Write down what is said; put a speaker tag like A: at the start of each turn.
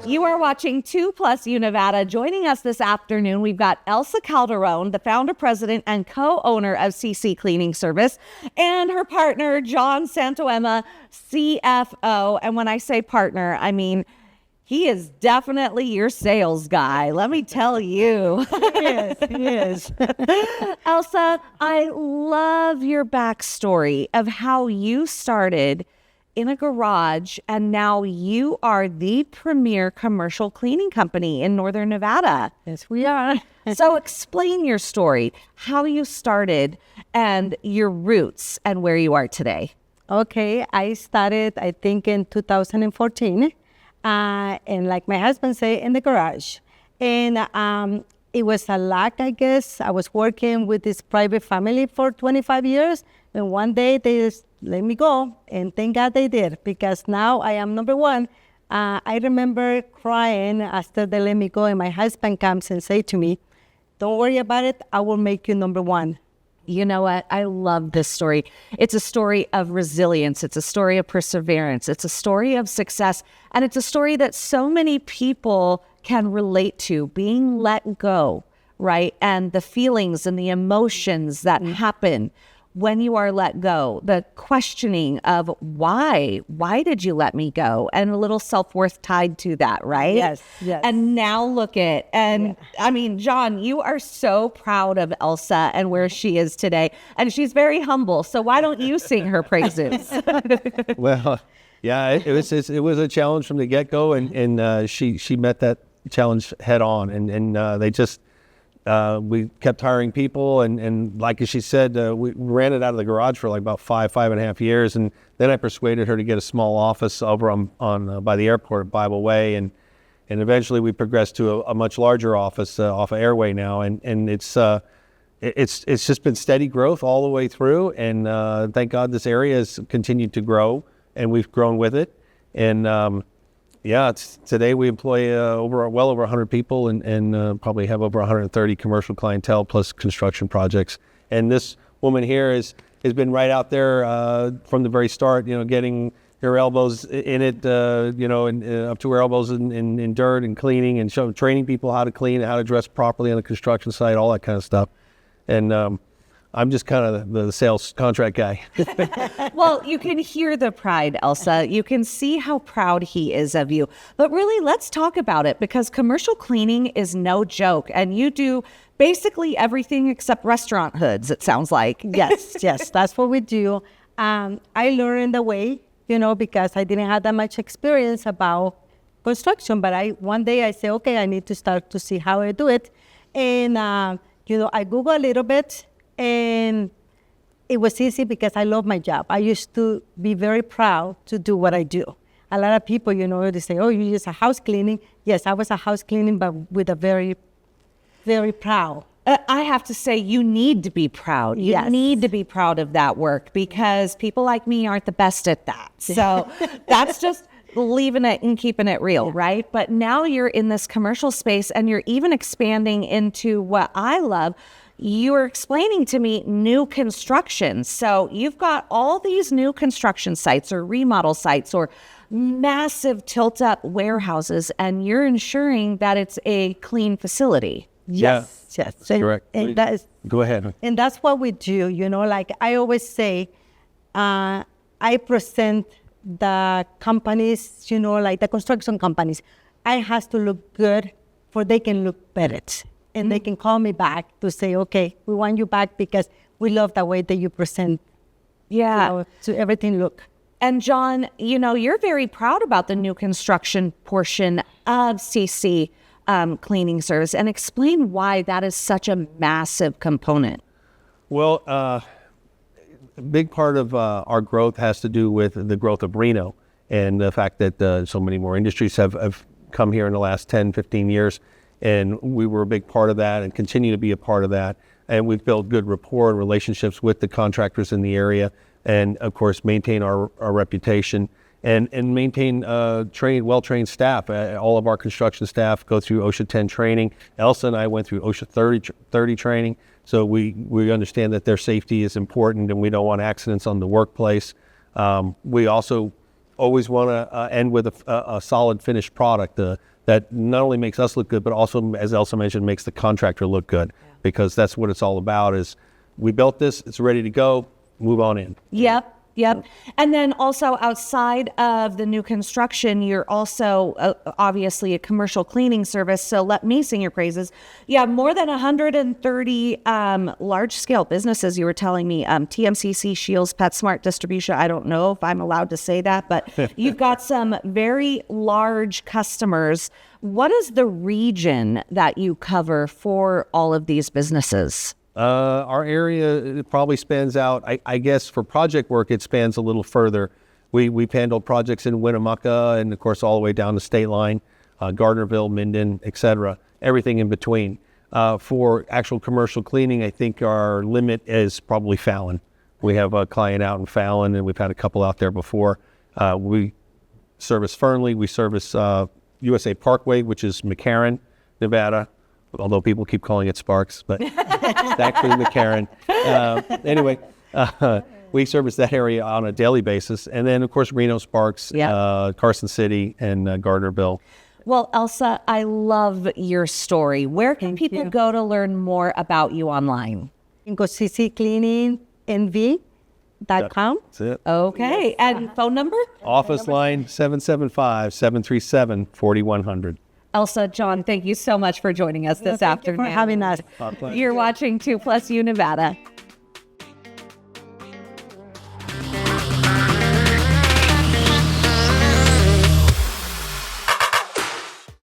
A: You are watching 2 Plus U Nevada. Joining us this afternoon, we've got Elsa Calderon, the founder, president, and co-owner of CC Cleaning Service, and her partner, John Santoema, CFO. And when I say partner, I mean he is definitely your sales guy. Let me tell you.
B: He is.
A: Elsa, I love your backstory of how you started in a garage, and now you are the premier commercial cleaning company in Northern Nevada.
B: Yes, we are.
A: So explain your story, how you started and your roots and where you are today.
B: Okay, I started, I think, in 2014. And like my husband said, in the garage. And it was a luck, I guess. I was working with this private family for 25 years. And one day they just let me go. And thank God they did, because now I am number one. I remember crying after they let me go. And my husband comes and say to me, "Don't worry about it. I will make you number one."
A: You know what? I love this story. It's a story of resilience. It's a story of perseverance. It's a story of success. And it's a story that so many people can relate to, being let go, right? And the feelings and the emotions that happen when you are let go, the questioning of why did you let me go? And a little self-worth tied to that, right?
B: Yes.
A: And now look at, I mean, John, you are so proud of Elsa and where she is today. And she's very humble. So why don't you sing her praises?
C: Well, yeah, it was a challenge from the get-go, and she met that challenge head on, and they just, we kept hiring people, and like she said, we ran it out of the garage for like about five and a half years, and then I persuaded her to get a small office over on by the airport at Bible Way, and eventually we progressed to a much larger office off of Airway now, and it's just been steady growth all the way through, and thank God this area has continued to grow, and we've grown with it, and today we employ well over 100 people and probably have over 130 commercial clientele plus construction projects. And this woman here has been right out there from the very start, getting her elbows in it, and up to her elbows in dirt and cleaning, and training people how to clean, how to dress properly on a construction site, all that kind of stuff. And I'm just kind of the sales contract guy.
A: Well, you can hear the pride, Elsa. You can see how proud he is of you. But really, let's talk about it, because commercial cleaning is no joke. And you do basically everything except restaurant hoods, it sounds like.
B: Yes, that's what we do. I learned the way, because I didn't have that much experience about construction. But one day I say, okay, I need to start to see how I do it. And, I Google a little bit. And it was easy because I love my job. I used to be very proud to do what I do. A lot of people, they say, "Oh, you just a house cleaning." Yes, I was a house cleaning, but with a very, very proud.
A: I have to say, you need to be proud. You need to be proud of that work, because people like me aren't the best at that. So that's just leaving it and keeping it real, right? But now you're in this commercial space, and you're even expanding into what I love. You were explaining to me new construction. So you've got all these new construction sites or remodel sites or massive tilt-up warehouses, and you're ensuring that it's a clean facility.
B: Yes.
C: Correct.
B: And that is,
C: go ahead.
B: And that's what we do. Like I always say, I present the companies, like the construction companies. I has to look good for they can look better. And they can call me back to say, okay, we want you back because we love the way that you present to everything look.
A: And John, you're very proud about the new construction portion of CC Cleaning Service, and explain why that is such a massive component.
C: Well, a big part of our growth has to do with the growth of Reno, and the fact that so many more industries have come here in the last 10, 15 years. And we were a big part of that and continue to be a part of that. And we've built good rapport and relationships with the contractors in the area, and of course maintain our reputation and maintain well-trained staff. All of our construction staff go through OSHA 10 training. Elsa and I went through OSHA 30 training. So we understand that their safety is important, and we don't want accidents on the workplace. We also always want to end with a solid finished product. that not only makes us look good, but also, as Elsa mentioned, makes the contractor look good, because that's what it's all about is we built this, it's ready to go, move on in.
A: Yep. Yep. And then also outside of the new construction, you're also obviously a commercial cleaning service. So let me sing your praises. You have more than 130 large scale businesses. You were telling me TMCC, Shields, PetSmart Distribution. I don't know if I'm allowed to say that, but you've got some very large customers. What is the region that you cover for all of these businesses?
C: Our area, it probably spans out, I guess for project work, it spans a little further. We've handled projects in Winnemucca and of course all the way down the state line, Gardnerville, Minden, etc. Everything in between. For actual commercial cleaning, I think our limit is probably Fallon. We have a client out in Fallon and we've had a couple out there before. We service Fernley, we service USA Parkway, which is McCarran, Nevada. Although people keep calling it Sparks, but it's actually McCarran. Anyway, we service that area on a daily basis. And then, of course, Reno, Sparks, Carson City, and Gardnerville.
A: Well, Elsa, I love your story. Where can people go to learn more about you online?
B: You can go ccleaningnv.com.
C: That's it.
A: Okay. And phone number?
C: Office line 775-737-4100.
A: Elsa, John, thank you so much for joining us this afternoon.
B: Thank you for having us.
A: You're watching 2 Plus U Nevada.